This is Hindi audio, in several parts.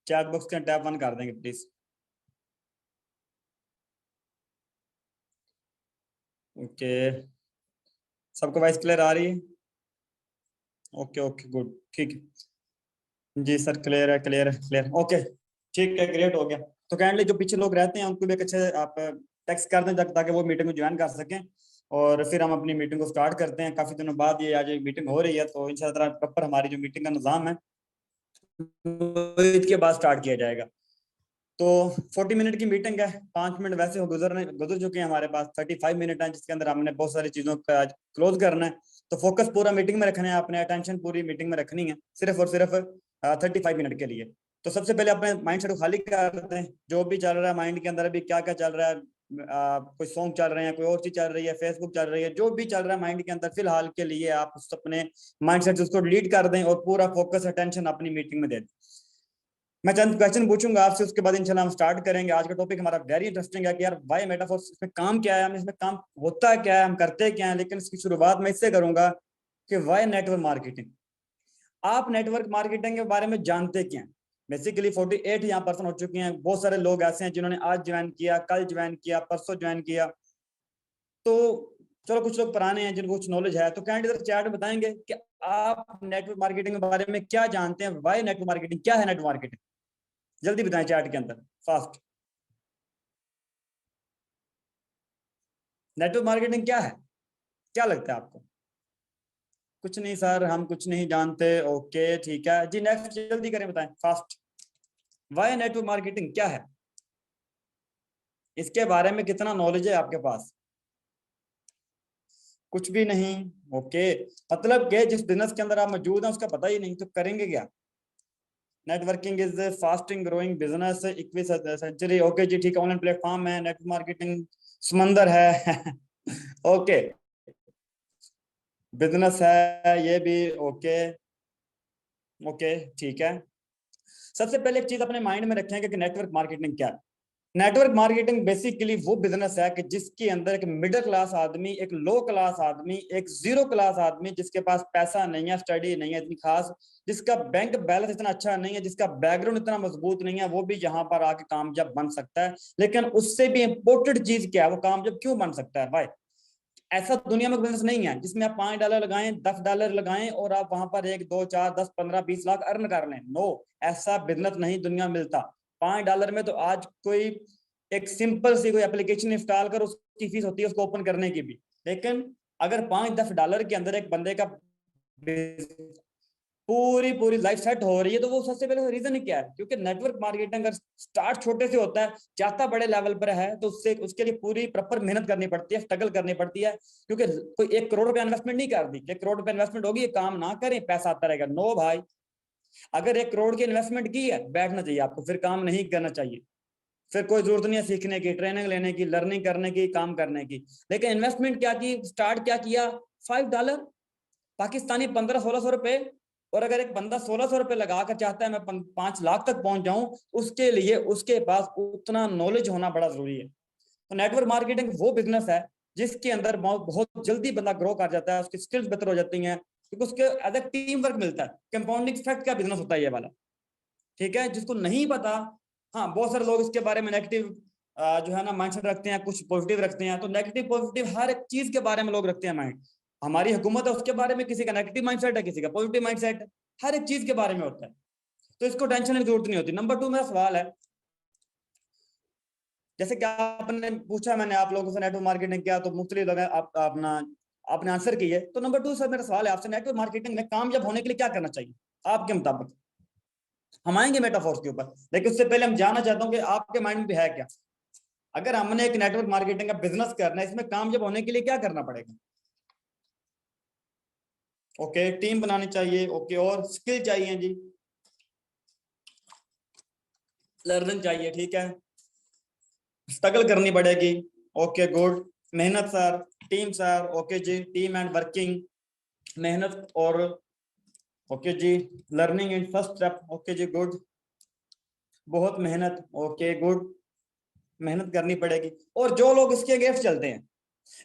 चैट बॉक्स के टैब 1 कर देंगे प्लीज। ओके, सबको वॉइस क्लियर आ रही है? ओके ओके गुड, ठीक है जी सर, क्लियर है क्लियर है क्लियर, ओके ठीक है, ग्रेट हो गया। तो काइंडली जो पीछे लोग रहते हैं उनको भी एक अच्छे आप टेक्स्ट कर दें ताकि वो मीटिंग में ज्वाइन कर सकें, और फिर हम अपनी मीटिंग को स्टार्ट करते हैं। काफी दिनों बाद ये आज मीटिंग हो रही है, तो इंशाल्लाह प्रॉपर हमारी जो मीटिंग का निजाम है ईद के बाद स्टार्ट किया जाएगा। तो 40 मिनट की मीटिंग है, 5 मिनट वैसे हो गुजर चुके हैं, हमारे पास 35 मिनट है जिसके अंदर हमने बहुत सारी चीजों का आज क्लोज करना है। तो फोकस पूरा मीटिंग में रखना है, अपने अटेंशन पूरी मीटिंग में रखनी है, सिर्फ और सिर्फ 35 मिनट के लिए। तो सबसे पहले अपने माइंड सेट को खाली करते हैं, जो भी चल रहा है माइंड के अंदर, अभी क्या क्या चल रहा है, कोई सॉन्ग चल रहे हैं, कोई और चीज चल रही है, फेसबुक चल रही है, जो भी चल रहा है माइंड के अंदर फिलहाल के लिए आप उस अपने माइंड सेट उसको डिलीट कर दें और पूरा फोकस अटेंशन अपनी मीटिंग में दे दें। मैं चंद क्वेश्चन पूछूंगा आपसे, उसके बाद इंशाल्लाह हम स्टार्ट करेंगे। आज का टॉपिक हमारा वेरी इंटरेस्टिंग है कि यार वाई मेटाफोर्स, इसमें काम क्या है, हम इसमें काम होता क्या है, हम करते क्या है। लेकिन इसकी शुरुआत मैं इससे करूंगा कि वाई नेटवर्क मार्केटिंग। आप नेटवर्क मार्केटिंग के बारे में जानते क्या हैं? बेसिकली 48 यहाँ पर्सन हो चुके हैं, बहुत सारे लोग ऐसे हैं जिन्होंने आज ज्वाइन किया, कल ज्वाइन किया, परसों ज्वाइन किया। तो चलो कुछ लोग पुराने हैं जिनको कुछ नॉलेज है, तो कैंडिडेट चैट में बताएंगे कि आप नेटवर्क मार्केटिंग के बारे में क्या जानते हैं, वाई नेटवर्क मार्केटिंग, क्या है नेटवर्क मार्केटिंग, जल्दी बताएं चैट के अंदर फास्ट। नेटवर्क मार्केटिंग क्या है, क्या लगता है आपको? कुछ नहीं सर, हम कुछ नहीं जानते। ओके ठीक है जी, नेक्स्ट जल्दी करें, बताएं फास्ट। वाई नेटवर्क मार्केटिंग क्या है, इसके बारे में कितना नॉलेज है आपके पास? कुछ भी नहीं। ओके, मतलब कि जिस बिजनेस के अंदर आप मौजूद हैं उसका पता ही नहीं, तो करेंगे क्या? Networking is fasting growing business 21वीं सेंचुरी। ओके जी ठीक है, ऑनलाइन प्लेटफॉर्म है, नेटवर्क मार्केटिंग समंदर है ओके, बिजनेस है ये भी। ओके ओके ठीक है। सबसे पहले एक चीज अपने माइंड में रखेंगे कि नेटवर्क मार्केटिंग क्या है। नेटवर्क मार्केटिंग बेसिकली वो बिजनेस है कि जिसके अंदर एक मिडिल क्लास आदमी, एक लो क्लास आदमी, एक जीरो क्लास आदमी, जिसके पास पैसा नहीं है, स्टडी नहीं है इतनी खास, जिसका बैंक बैलेंस इतना अच्छा नहीं है, जिसका बैकग्राउंड इतना मजबूत नहीं है, वो भी यहाँ पर आके कामयाब बन सकता है। लेकिन उससे भी इंपॉर्टेंट चीज क्या है, वो कामयाब क्यों बन सकता है भाई? ऐसा दुनिया में बिजनेस नहीं है जिसमें आप $5 लगाएं, $10 लगाएं और आप वहां पर 1 2 4 10 15 20 लाख अर्न कर लें। नो, ऐसा बिजनेस नहीं दुनिया में मिलता। $5 में तो आज कोई एक सिंपल सी कोई एप्लीकेशन इंस्टॉल कर उसकी फीस होती है उसको ओपन करने की भी। लेकिन अगर $5-10 के अंदर एक बंदे का पूरी पूरी लाइफ सेट हो रही है, तो वो सबसे पहले रीजन ही क्या है? क्योंकि नेटवर्क मार्केटिंग अगर स्टार्ट छोटे से होता है, जाता बड़े लेवल पर है, तो उससे उसके लिए पूरी प्रॉपर मेहनत करनी पड़ती है, स्ट्रगल करनी पड़ती है। क्योंकि कोई 1 करोड़ रुपया इन्वेस्टमेंट नहीं कर दी, 1 करोड़ रुपया इन्वेस्टमेंट होगी, ये काम ना करें पैसा आता रहेगा। नो भाई, अगर 1 करोड़ की इन्वेस्टमेंट की है, बैठना चाहिए आपको, फिर काम नहीं करना चाहिए। फिर कोई जरूरत नहीं है सीखने की, ट्रेनिंग लेने की, लर्निंग करने की, काम करने की। लेकिन इन्वेस्टमेंट क्या की, स्टार्ट क्या किया, $5, पाकिस्तानी 1500-1600 रुपए। और अगर एक बंदा 1600 रुपए लगाकर चाहता है मैं 5 लाख तक पहुंच जाऊं, उसके लिए उसके पास उतना नॉलेज होना बड़ा जरूरी है। तो नेटवर्क मार्केटिंग वो बिजनेस है जिसके अंदर बहुत जल्दी बंदा ग्रो कर जाता है, उसकी स्किल्स बेहतर हो जाती हैं, क्योंकि उसके एज ए टीम वर्क मिलता है। कंपाउंडिंग इफेक्ट का बिजनेस होता है ये वाला, ठीक है, जिसको नहीं पता। हाँ, बहुत सारे लोग इसके बारे में नेगेटिव जो है ना माइंडसेट रखते हैं, कुछ पॉजिटिव रखते हैं। तो नेगेटिव पॉजिटिव हर एक चीज के बारे में लोग रखते हैं माइंड। हमारी हुकूमत है उसके बारे में, किसी का नेगेटिव माइंडसेट है, किसी का पॉजिटिव माइंडसेट है, हर एक चीज के बारे में होता है। तो इसको टेंशन की जरूरत नहीं होती। नंबर 2 मेरा सवाल है, जैसे कि आपने पूछा, मैंने आप लोगों से नेटवर्क मार्केटिंग क्या, तो मुख्तलिफ लोग आप अपना आपने आंसर किए। तो नंबर 2 सर मेरा सवाल है आपसे, नेटवर्क मार्केटिंग में कामयाब होने के लिए क्या करना चाहिए आपके मुताबिक? हम आएंगे मेटाफोर्स के ऊपर, लेकिन उससे पहले हम जानना चाहता हूँ कि आपके माइंड में भी है क्या। अगर हमने एक नेटवर्क मार्केटिंग का बिजनेस करना है, इसमें कामयाब होने के लिए क्या करना पड़ेगा? ओके, टीम बनानी चाहिए। ओके, और स्किल चाहिए जी, लर्निंग चाहिए, ठीक है, स्ट्रगल करनी पड़ेगी। ओके गुड, मेहनत सर, टीम सर। ओके जी, टीम एंड वर्किंग, मेहनत और ओके जी, learning in first step. Okay जी गुड, बहुत मेहनत। ओके गुड, मेहनत करनी पड़ेगी। और जो लोग इसके अगेंस्ट चलते हैं,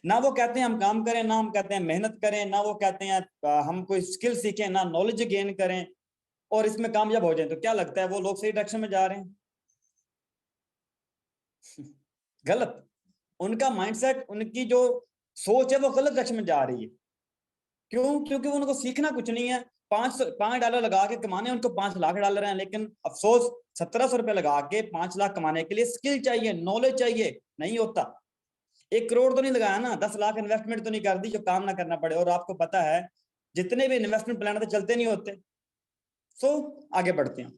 ना वो कहते हैं हम काम करें, ना हम कहते हैं मेहनत करें, ना वो कहते हैं हम कोई स्किल सीखें, ना नॉलेज गेन करें, और इसमें कामयाब हो जाए, तो क्या लगता है वो लोग सही डायरेक्शन में जा रहे हैं? गलत। उनका माइंडसेट, उनकी जो सोच है वो गलत डायरेक्शन में जा रही है। क्यों? क्योंकि उनको सीखना कुछ नहीं है। $5 लगा के कमाने उनको $5 लाख हैं, लेकिन अफसोस 1700 रुपए लगा के 5 लाख कमाने के लिए स्किल चाहिए, नॉलेज चाहिए, नहीं होता। 1 करोड़ तो नहीं लगाया ना, 10 लाख इन्वेस्टमेंट तो नहीं कर दी जो काम ना करना पड़े। और आपको पता है जितने भी इन्वेस्टमेंट प्लान तो चलते नहीं होते। सो आगे बढ़ते हैं।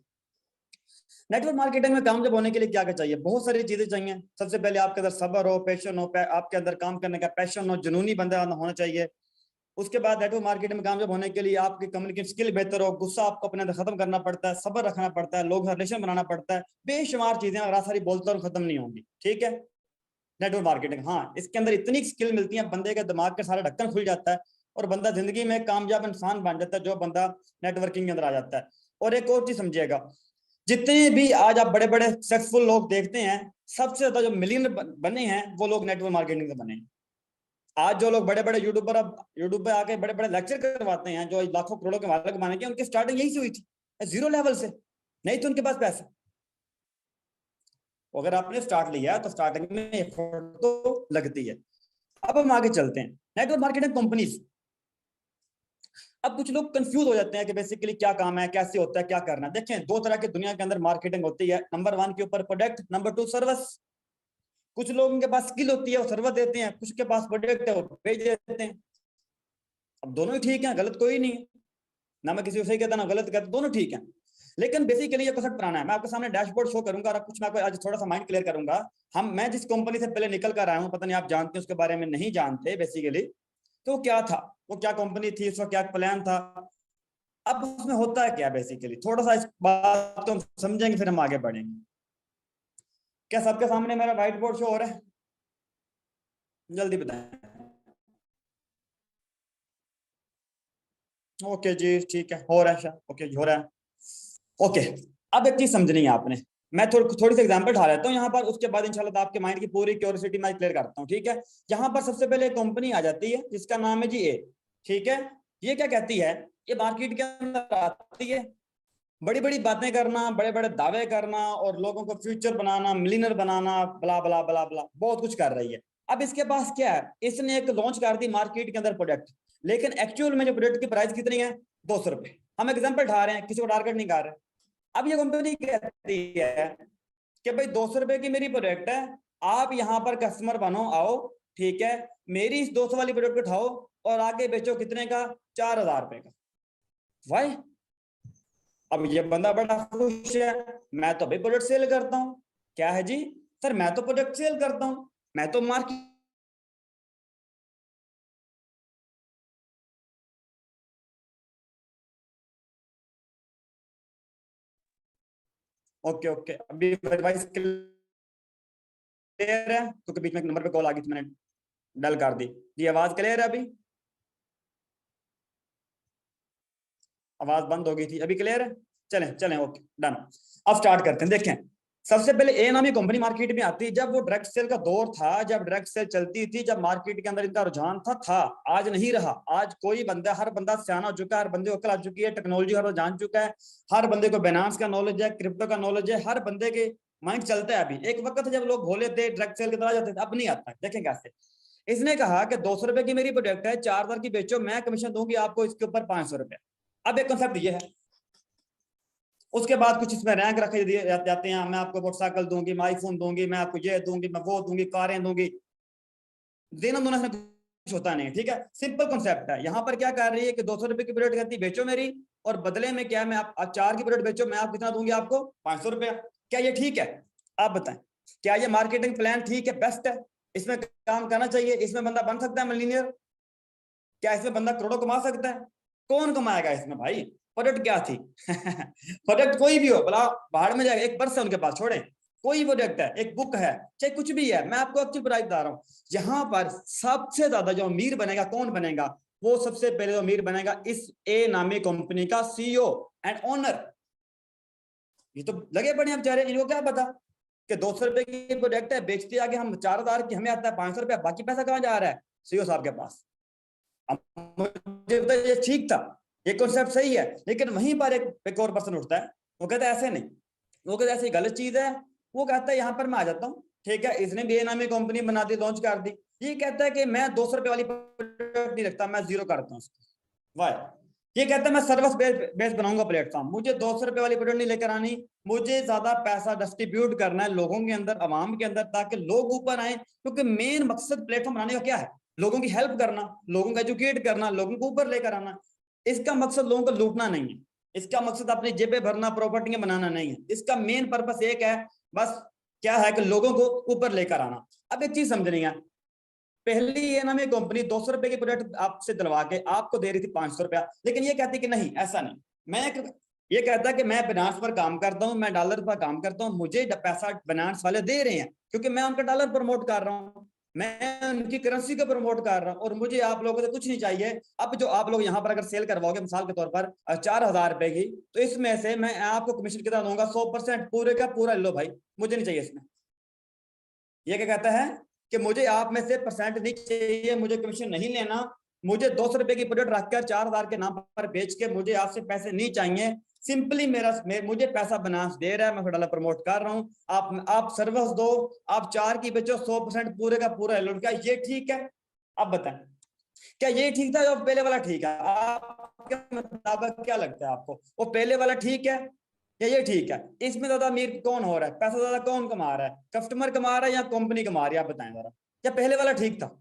नेटवर्क मार्केटिंग में कामयाब होने के लिए क्या क्या चाहिए? बहुत सारी चीजें चाहिए। सबसे पहले आपके अंदर सब्र हो, पैशन हो, आपके अंदर काम करने का पैशन हो, जुनूनी बंदा होना चाहिए। उसके बाद नेटवर्क मार्केटिंग में कामयाब होने के लिए आपकी कम्युनिकेशन स्किल बेहतर हो, गुस्सा आपको अपने अंदर खत्म करना पड़ता है, सब्र रखना पड़ता है, लोग रिलेशन बनाना पड़ता है, बेशुमार चीजें अगर सारी बोलता और खत्म नहीं होंगी। ठीक है, नेटवर्क मार्केटिंग, हाँ, इसके अंदर इतनी स्किल मिलती है, बंदे के दिमाग के सारा ढक्कन खुल जाता है और बंदा जिंदगी में कामयाब इंसान बन जाता है जो बंदा नेटवर्किंग के अंदर आ जाता है। और एक और चीज समझिएगा, जितने भी आज आप बड़े बड़े सक्सेसफुल लोग देखते हैं, सबसे ज्यादा जो मिलियनर बने हैं वो लोग नेटवर्क मार्केटिंग से बने हैं। आज जो लोग बड़े बड़े यूट्यूबर, अब यूट्यूब पे आके बड़े बड़े लेक्चर करवाते हैं जो लाखों करोड़ों के मालिक बने के, उनकी स्टार्टिंग यही से हुई थी, जीरो लेवल से, नहीं तो उनके पास पैसा। अगर आपने स्टार्ट लिया तो स्टार्टिंग में एफर्ट तो लगती है। अब हम आगे चलते हैं, नेटवर्क मार्केटिंग कंपनीज। अब कुछ लोग कंफ्यूज हो जाते हैं कि बेसिकली क्या काम है, कैसे होता है, क्या करना है। देखें, दो तरह की दुनिया के अंदर मार्केटिंग होती है। नंबर 1 के ऊपर प्रोडक्ट, नंबर 2 सर्विस। कुछ लोगों के पास स्किल होती है वो सर्विस देते हैं, कुछ के पास प्रोडक्ट है वो भेज देते हैं। अब दोनों ही ठीक है, गलत कोई नहीं है ना, मैं किसी को सही कहता ना गलत कहता, दोनों ठीक है। लेकिन बेसिकली ये कॉन्सेप्ट पुराना है। मैं आपके सामने डैशबोर्ड शो करूंगा और कुछ मैं आपको आज थोड़ा सा माइंड क्लियर करूंगा। मैं जिस कंपनी से पहले निकल कर आया हूँ, पता नहीं आप जानते हैं उसके बारे में, नहीं जानते बेसिकली, तो क्या था वो, क्या कंपनी थी, उसका क्या प्लान था, अब उसमें होता है क्या बेसिकली, थोड़ा सा इस बात को हम समझेंगे फिर हम आगे बढ़ेंगे। क्या सबके सामने मेरा व्हाइट बोर्ड शो हो रहा है? जल्दी बताएं। ओके जी, ठीक है, हो रहा है शायद, ओके हो रहा है। ओके, अब एक चीज समझनी है आपने, मैं थोड़ी सी एग्जांपल ढा लेता हूँ यहाँ पर, उसके बाद इंशाल्लाह आपके माइंड की पूरी क्यूरियोसिटी मैं क्लियर करता हूँ। ठीक है, यहाँ पर सबसे पहले एक कंपनी आ जाती है जिसका नाम है जी ए। ठीक है, ये क्या कहती है, ये मार्केट के अंदर आती है, बड़ी बड़ी बातें करना, बड़े बड़े दावे करना और लोगों को फ्यूचर बनाना, मिलियनर बनाना, बला बला बला बला, बहुत कुछ कर रही है। अब इसके पास क्या है, इसने एक लॉन्च कर दी मार्केट के अंदर प्रोडक्ट, लेकिन एक्चुअल में जो प्रोडक्ट की प्राइस कितनी है, 200 रुपए। हम एग्जाम्पल ढा रहे हैं, किसी को टारगेट नहीं कर रहे। अब ये कंपनी कहती है कि भाई 200 रुपए की मेरी प्रोडक्ट है, आप यहाँ पर कस्टमर बनो, आओ, ठीक है, मेरी इस 200 वाली प्रोडक्ट उठाओ और आगे बेचो कितने का, 4000 रुपए का। वाई, अब ये बंदा बड़ा खुश है, मैं तो भाई प्रोडक्ट सेल करता हूँ। क्या है जी, सर मैं तो प्रोडक्ट सेल करता हूँ, मैं तो मार्केट। ओके ओके, अभी डिवाइस क्लियर है, क्योंकि बीच में एक नंबर पे कॉल आ गई थी, मैंने डल कर दी जी। आवाज क्लियर है? अभी आवाज बंद हो गई थी, अभी क्लियर है? चलें चलें, ओके डन। अब स्टार्ट करते हैं। देखें, सबसे पहले ए नामी कंपनी मार्केट में आती है जब वो डायरेक्ट सेल का दौर था, जब डायरेक्ट सेल चलती थी, जब मार्केट के अंदर इनका रुझान था। आज नहीं रहा। आज कोई बंदा, हर बंदा सियाना हो चुका है, हर बंदे को अकल आ चुकी है, टेक्नोलॉजी हर जान चुका है, हर बंदे को बाइनेंस का नॉलेज है, क्रिप्टो का नॉलेज है, हर बंदे के माइंड चलता है। अभी एक वक्त जब लोग भोले थे, डायरेक्ट सेल की तरह जाते थे, अब नहीं आता। देखें कैसे, इसने कहा कि 200 रुपए की मेरी प्रोडक्ट है, 4000 की बेचो, मैं कमीशन दूंगी आपको इसके ऊपर 500 रुपए। अब एक कंसेप्ट ये है। उसके बाद कुछ इसमें रैंक रखे दिए जाते हैं, मैं आपको मोटरसाइकिल दूंगी, मैं आईफोन दूंगी, मैं आपको ये दूंगी, मैं वो दूंगी, कारें दूंगी। देना दोनों से कुछ होता नहीं। ठीक है, सिंपल कॉन्सेप्ट है। यहाँ पर क्या कर रही है कि 200 रुपए की प्रोडक्ट कहती बेचो मेरी, और बदले में क्या, मैं आप 4 की प्रोडक्ट बेचो, मैं आप कितना दूंगी आपको, 500 रुपया। क्या ये ठीक है? आप बताएं, क्या ये मार्केटिंग प्लान ठीक है, बेस्ट है, इसमें काम करना चाहिए, इसमें बंदा बन सकता है मिलीनियर? क्या इसमें बंदा करोड़ों कमा सकता है? कौन कमाएगा इसमें भाई? प्रोडक्ट क्या थी? प्रोडक्ट कोई भी हो, भला बाहर में जाएगा, एक पर्स है उनके पास, छोड़े, कोई प्रोडक्ट है, एक बुक है, चाहे कुछ भी है, मैं आपको अच्छी प्राइस बता रहा हूँ। यहाँ पर सबसे ज्यादा जो अमीर बनेगा, कौन बनेगा? वो सबसे पहले जो अमीर बनेगा, इस ए नामी कंपनी का सीईओ एंड ओनर। ये तो लगे पड़े हैं बेचारे, इनको क्या पता कि 200 रुपए की प्रोडक्ट है, बेचते आगे हम 4000 की, हमें आता है 500 रुपया, बाकी पैसा कहाँ जा रहा है? सीईओ साहब के पास। अब मुझे ये ठीक था? ये कॉन्सेप्ट सही है, लेकिन वहीं पर एक और पर्सन उठता है, वो कहता है ऐसे नहीं, वो कहता है ऐसी गलत चीज है। वो कहता है यहाँ पर मैं आ जाता हूँ, ठीक है, इसने भी नामी कंपनी बना दी, लॉन्च कर दी। ये कहता है कि मैं 200 रुपए वाली प्रोडक्ट नहीं रखता, मैं जीरो करता हूँ उसको। वाह, ये कहता है मैं सर्विस बेस बनाऊंगा प्लेटफॉर्म, मुझे 200 रुपए वाली प्रोडक्ट नहीं लेकर आनी, मुझे ज्यादा पैसा डिस्ट्रीब्यूट करना है लोगों के अंदर, आवाम के अंदर, ताकि लोग ऊपर आए। क्योंकि मेन मकसद प्लेटफॉर्म बनाने का क्या है? लोगों की हेल्प करना, लोगों को एजुकेट करना, लोगों को ऊपर लेकर आना। इसका मकसद लोगों को लूटना नहीं है, इसका मकसद अपनी जेबें भरना, प्रॉपर्टियां बनाना नहीं है। इसका मेन पर्पस एक है बस, क्या है कि लोगों को ऊपर लेकर आना। अब एक चीज समझनी है, पहली ये ना मैं कंपनी 200 रुपए की प्रोडक्ट आपसे दिलवा के आपको दे रही थी 500 रुपया, लेकिन ये कहती कि नहीं ऐसा नहीं, ये कहता है कि मैं बिनास पर काम करता हूं, मैं डॉलर पर काम करता हूं, मुझे पैसा बिनास वाले दे रहे हैं क्योंकि मैं उनका डॉलर प्रमोट कर रहा हूं, मैं उनकी करेंसी को प्रमोट कर रहा हूं, और मुझे आप लोगों से कुछ नहीं चाहिए। अब जो आप लोग यहाँ पर अगर सेल करवाओगे मिसाल के तौर पर 4,000 रुपए की, तो इसमें से मैं आपको कमीशन कितना दूंगा? 100%, पूरे का पूरा लो भाई, मुझे नहीं चाहिए इसमें। ये क्या कहता है कि मुझे आप में से परसेंट नहीं चाहिए, मुझे कमीशन नहीं लेना, मुझे 200 रुपए की प्रोडक्ट रखकर 4,000 के नाम पर बेच के मुझे आपसे पैसे नहीं चाहिए। सिंपली मुझे पैसा बनास दे रहा है, मैं डॉलर प्रमोट कर रहा हूँ, आप सर्विस दो, आप 4 की बेचो, 100% पूरे का पूरा लो। क्या ये ठीक है? अब बताएं, क्या ये ठीक था? जो पहले वाला ठीक है? आपके मुताबिक क्या लगता है आपको, वो पहले वाला ठीक है या ये ठीक है? इसमें ज्यादा अमीर कौन हो रहा है, पैसा ज्यादा कौन कमा रहा है, कस्टमर कमा रहा है या कंपनी कमा रही है? आप बताएं जरा, क्या पहले वाला ठीक था?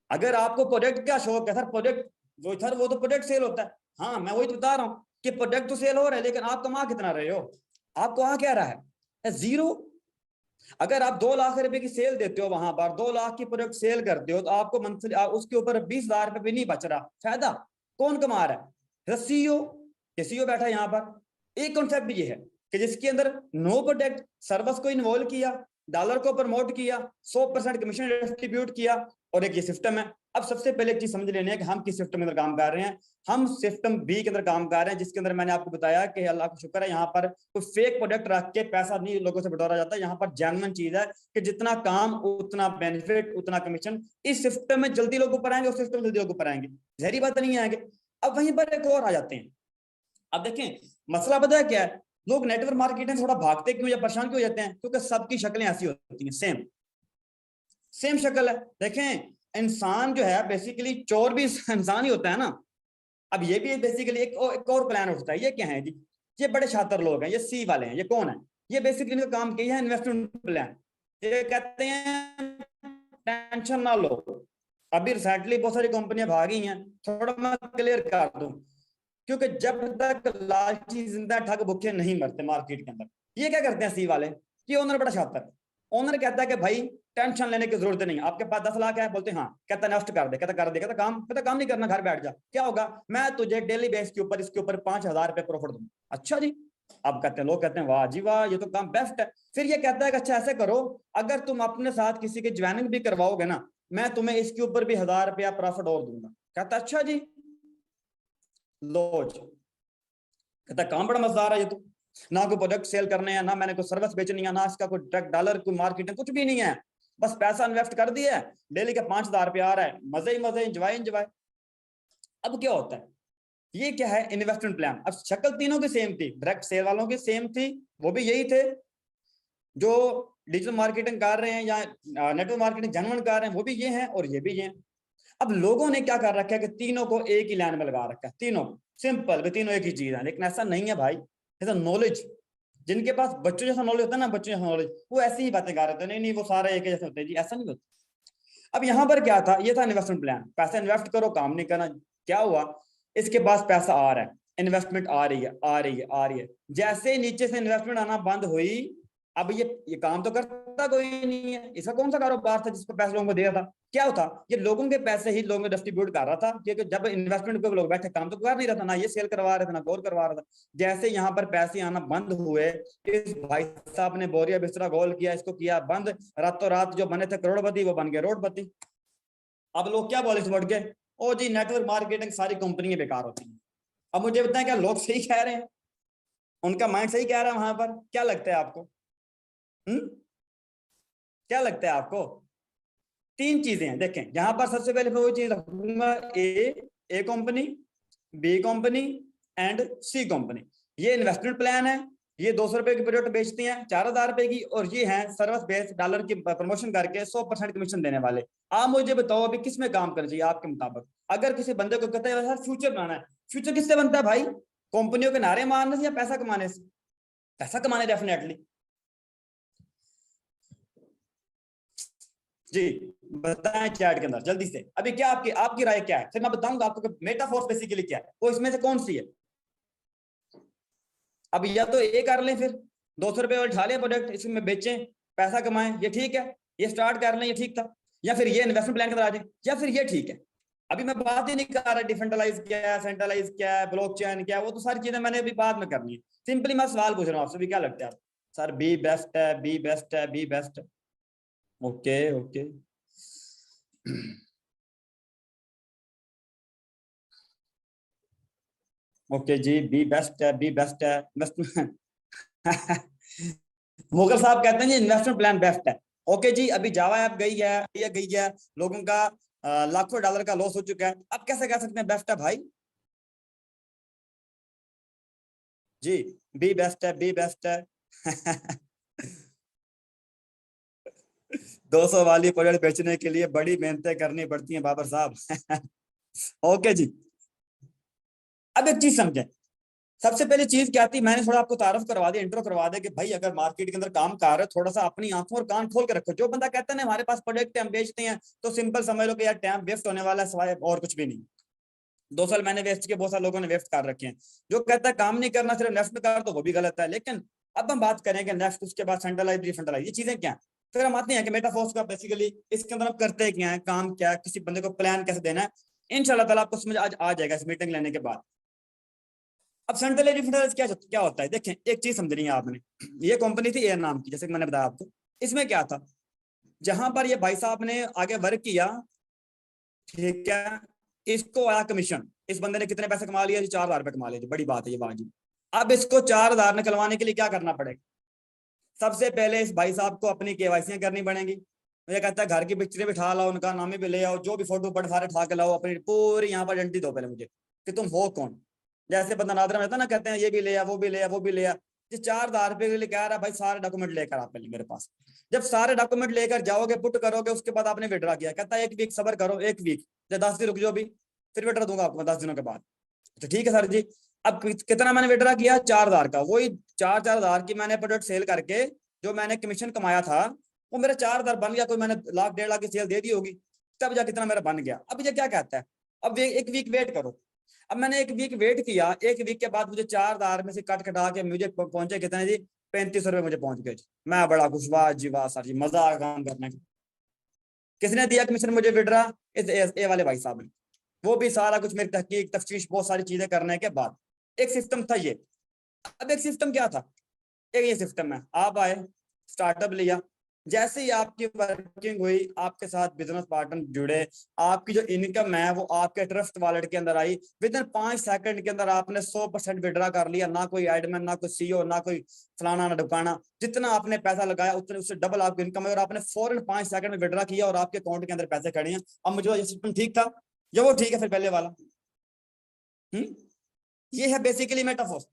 अगर आपको प्रोडक्ट का शौक है सर, प्रोडक्ट जो सर वो तो प्रोडक्ट सेल होता है, हाँ मैं वही तो बता रहा हूँ कि प्रोडक्ट तो सेल हो रहा है, लेकिन आप कमा कितना रहे हो? आपको आ क्या रहा है? जीरो। अगर आप 2 लाख रुपए की सेल देते हो, वहां पर 2 लाख की प्रोडक्ट सेल करते हो, तो आपको मंथली उसके ऊपर 20,000 रुपए भी नहीं बच रहा, फायदा कौन कमा रहा है? सीईओ। सीईओ बैठा है यहाँ पर। एक कॉन्सेप्ट ये है कि जिसके अंदर नो प्रोडक्ट सर्विस को इन्वॉल्व किया, डॉलर को प्रमोट किया, 100% कमीशन डिस्ट्रीब्यूट किया, और एक ये सिस्टम है। अब सबसे पहले एक चीज समझ लेनी है कि हम किस सिस्टम के अंदर काम कर रहे हैं। हम सिस्टम बी के अंदर काम कर रहे हैं, जिसके अंदर मैंने आपको बताया कि अल्लाह का शुक्र है यहाँ पर कोई फेक प्रोडक्ट रख के पैसा नहीं लोगों से बटोरा जाता। यहाँ पर जेन्युइन चीज है कि जितना काम उतना बेनिफिट उतना कमीशन। इस सिस्टम में जल्दी लोग ऊपर आएंगे, उस सिस्टम में जल्दी लोग ऊपर आएंगे, जहरी बात नहीं आएंगे। अब वहीं पर एक और आ जाते हैं। अब देखें मसला पता है क्या है, लोग नेटवर्क मार्केटिंग थोड़ा भागते क्यों या परेशान क्यों हो जाते हैं? क्योंकि सबकी शक्लें ऐसी होती हैं, सेम सेम शक्ल है। देखें इंसान जो है बेसिकली चोर भी इंसान ही होता है ना। अब ये भी बेसिकली एक और प्लान उठता है। ये क्या है जी? ये बड़े शातिर लोग हैं, ये सी वाले हैं। ये कौन है? ये बेसिकली इनका काम किया है इन्वेस्टमेंट प्लान। ये कहते हैं टेंशन ना लो, अभी रिसेंटली बहुत सारी कंपनियां भागी हैं, थोड़ा मैं क्लियर कर दूं, क्योंकि जब तक लालची जिंदा ठग भूखे नहीं मरते मार्केट के अंदर। ये क्या करते हैं सी वाले? ये ओनर बड़ा शातिर है। ओनर कहता है कि भाई टेंशन लेने की जरूरत नहीं, आपके पास 10 लाख है, बोलते हैं हाँ, कहता इन्वेस्ट कर दे, कहता कर दे, कहता काम नहीं करना, घर बैठ जा, क्या होगा, मैं तुझे डेली बेस के ऊपर इसके ऊपर 5,000 रुपए प्रॉफिट दूंगा। अच्छा जी। अब कहते हैं लोग कहते हैं वाह जी वाह, ये तो काम बेस्ट है। फिर ये कहता है कि अच्छा ऐसे करो, अगर तुम अपने साथ किसी की ज्वाइनिंग भी करवाओगे ना, मैं तुम्हें इसके ऊपर भी 1,000 रुपया प्रॉफिट और दूंगा। कहता अच्छा जी, लो जी। कहता काम बड़ा मजेदार है ये तो, ना कोई प्रोडक्ट सेल करने हैं, ना मैंने कोई सर्विस बेचनी है, ना इसका कोई ट्रक डॉलर कोई मार्केटिंग कुछ भी नहीं है, बस पैसा इन्वेस्ट कर दिया है, डेली का 5,000 रुपया आ रहा है, मजे ही मजे, इंजॉय इंजॉय। अब क्या होता है, ये क्या है इन्वेस्टमेंट प्लान। अब शक्ल तीनों की सेम थी, डायरेक्ट सेल वालों की सेम थी, वो भी यही थे, जो डिजिटल मार्केटिंग कर रहे हैं या नेटवर्क मार्केटिंग जनवन कर रहे हैं वो भी ये हैं, और ये भी ये हैं। अब लोगों ने क्या कर रखा है कि तीनों को एक ही लाइन में लगा रखा है, तीनों सिंपल, तीनों एक ही चीज है, लेकिन ऐसा नहीं है भाई। ऐसा नॉलेज, जिनके पास बच्चों जैसा नॉलेज होता है ना, बच्चों जैसा नॉलेज, वो ऐसी ही बातें कर रहे थे, नहीं नहीं वो सारे एक जैसे होते हैं जी, ऐसा नहीं होता। अब यहाँ पर क्या था, ये था इन्वेस्टमेंट प्लान, पैसा इन्वेस्ट करो, काम नहीं करना। क्या हुआ, इसके पास पैसा आ रहा है, इन्वेस्टमेंट आ रही है आ रही है आ रही है, जैसे ही नीचे से इन्वेस्टमेंट आना बंद हुई, अब ये काम तो करता कोई नहीं है, इसका कौन सा कारोबार था जिसको पैसे लोगों को दिया था? क्या होता, ये लोगों के पैसे ही लोगों को डिस्ट्रीब्यूट कर रहा था, क्योंकि जब इन्वेस्टमेंट पे लोग बैठे काम तो कर नहीं रहा था, ना ये सेल करवा रहे थे ना गोल करवा रहा था। जैसे यहाँ पर पैसे आना बंद हुए, इस भाई साहब ने बोरिया बिस्तरा गोल किया, इसको किया बंद, रातों रात जो बने थे करोड़पति वो बन गए रोडपति। अब लोग क्या बोले बढ़ के, ओ जी नेटवर्क मार्केटिंग सारी कंपनियां बेकार होती हैं। अब मुझे बताएं क्या लोग सही कह रहे हैं, उनका माइंड सही कह रहा है वहां पर? क्या लगता है आपको? क्या लगता है आपको? तीन चीजें हैं, देखें यहां पर सबसे पहले मैं वो चीज रखूंगा, A company, B company and C company. ये इन्वेस्टमेंट प्लान है, ये 200 रुपए की प्रोडक्ट बेचती हैं 4000 रुपए की, और ये हैं सर्विस बेस्ड डॉलर की प्रमोशन करके 100% कमीशन देने वाले। आप मुझे बताओ अभी किस में काम करना चाहिए आपके मुताबिक? अगर किसी बंदे को कहते हैं फ्यूचर बनाना है, फ्यूचर किससे बनता है भाई? कंपनियों के नारे मारने से या पैसा कमाने से? पैसा कमाने डेफिनेटली। जी बताएं चैट के अंदर जल्दी से अभी क्या आपकी आपकी राय क्या है, फिर मैं बताऊंगा आपको मेटाफोर्स बेसिकली क्या है, वो इसमें से कौन सी है। अब या तो ये कर लें, फिर 200 रुपए वाले उठा लें प्रोडक्ट, इसमें बेचें पैसा कमाएं, ये ठीक है, ये स्टार्ट कर लें, ये ठीक था। या फिर ये इन्वेस्टमेंट प्लान के अंदर आ जाए, या फिर ये ठीक है। अभी मैं बात ही नहीं कर रहा डिसेंट्रलाइज क्या है, सेंट्रलाइज क्या है, ब्लॉकचेन क्या है, वो तो सारी चीजें मैंने अभी बाद में करनी है। सिंपली मैं सवाल पूछ रहा हूँ आपसे, भी क्या लगता है आप? सर बी बेस्ट है, बी बेस्ट है, बी बेस्ट है। ओके ओके ओके जी, बी बेस्ट है, बी बेस्ट है इन्वेस्टमेंट। मुगल साहब कहते हैं जी इन्वेस्टमेंट प्लान बेस्ट है। ओके जी, अभी जावा ऐप गई है, ये गई है, लोगों का लाखों डॉलर का लॉस हो चुका है, अब कैसे कह सकते हैं बेस्ट है भाई? जी बी बेस्ट है, बी बेस्ट है। 200 वाली प्रोडक्ट बेचने के लिए बड़ी मेहनतें करनी पड़ती हैं बाबर साहब। ओके जी, अब एक चीज समझें। सबसे पहले चीज क्या थी, मैंने थोड़ा आपको तारुफ करवा दिया, इंट्रो करवा दिया कि भाई अगर मार्केट के अंदर काम कर रहे हो थोड़ा सा अपनी आंखों और कान खोल के रखो। जो बंदा कहता है ना हमारे पास प्रोडक्ट हम बेचते हैं, तो सिंपल समझ लो कि यार टाइम वेस्ट होने वाला है, सिवाय और कुछ भी नहीं। 2 साल मैंने वेस्ट किए, बहुत सारे लोगों ने वेस्ट कर रखे हैं। जो कहता है काम नहीं करना सिर्फ नेफ्ट में कर, तो वो भी गलत है। लेकिन अब हम बात करेंगे नेफ्ट, उसके बाद सेंट्रलाइज डिसेंट्रलाइज, ये चीजें क्या है, फिर हम आते हैं कि मेटाफोर्स का बेसिकली इसके अंदर हम करते क्या है, काम क्या है, किसी बंदे को प्लान कैसे देना है, इंशाल्लाह ताला आपको समझ आज आ जाएगा इस मीटिंग लेने के बाद। अब सेंट्रलाइज डिफेंस क्या क्या होता है, देखें एक चीज समझनी है आपने। ये कंपनी थी एयर नाम की, जैसे कि मैंने बताया आपको। इसमें क्या था, जहां पर ये भाई साहब ने आगे वर्क किया, ठीक है, इसको आया कमीशन। इस बंदे ने कितने पैसे कमा लिया जी? 4000 रुपए कमा लिए, बड़ी बात है ये बाजी। अब इसको 4000 निकलवाने के लिए क्या करना पड़ेगा? सबसे पहले इस भाई साहब को अपनी केवाईसी करनी पड़ेगी। मुझे कहता है घर की पिक्चरें बिठा लाओ, उनका नाम भी ले आओ, जो भी फोटो पड़ सारे ठा के लाओ, अपनी पूरी यहाँ पर आइडेंटिटी दो पहले मुझे कि तुम हो कौन। जैसे बंदा नादरा में रहता ना, कहते हैं ये भी ले आ, वो भी ले आ, वो भी ले आ। ये 4000 रुपए के लिए कह रहा है भाई, सारे डॉक्यूमेंट लेकर आप पहले मेरे पास। जब सारे डॉक्यूमेंट लेकर जाओगे, पुट करोगे, उसके बाद आपने विड्रा किया, कहता है 1 वीक सबर करो, 1 वीक या 10 दिन रुक जाओ, भी फिर विड्रा दूंगा आपको 10 दिनों के बाद। तो ठीक है सर जी। अब कितना मैंने विड्रा किया? 4000 का। वही 4-4000 की मैंने प्रोडक्ट सेल करके जो मैंने कमीशन कमाया था, वो मेरा 4000 बन गया। कोई मैंने लाख 1.5 लाख की सेल दे दी होगी, तब जा कितना मेरा बन गया। अब ये क्या कहता है, अब 1 वीक वेट करो। अब मैंने 1 वीक वेट किया, 1 वीक के बाद मुझे 4000 में से कट कटा के मुझे पहुंचे कितने जी? 3500 रुपए मुझे पहुंच गए जी। मैं बड़ा खुश, वाह जी वाह सर जी, मजा आ काम करने का। किसने दिया कमीशन मुझे विड्रा? इस ए वाले भाई साहब ने। वो भी सारा कुछ मेरी तहकीक तफ्तीश बहुत सारी चीजें करने के बाद। एक सिस्टम था ये। अब एक सिस्टम क्या था, एक ये सिस्टम है, आप आए, स्टार्टअप लिया, जैसे ही आपकी वर्किंग हुई, आपके साथ बिजनेस पार्टनर जुड़े, आपकी जो इनकम है वो आपके ट्रस्ट वॉलेट के अंदर आई, विद इन 5 सेकंड के अंदर आपने 100% विड्रा कर लिया। ना कोई एडमिन, ना कोई सीईओ, ना कोई फलाना ना ढुकाना। जितना आपने पैसा लगाया उतने उससे डबल आपकी इनकम है, और आपने फौरन 5 सेकंड में विड्रा किया और आपके अकाउंट के अंदर पैसे खड़े हैं। अब मुझे ये सिस्टम ठीक था या वो ठीक है फिर पहले वाला? ये है बेसिकली मेटाफोर्स।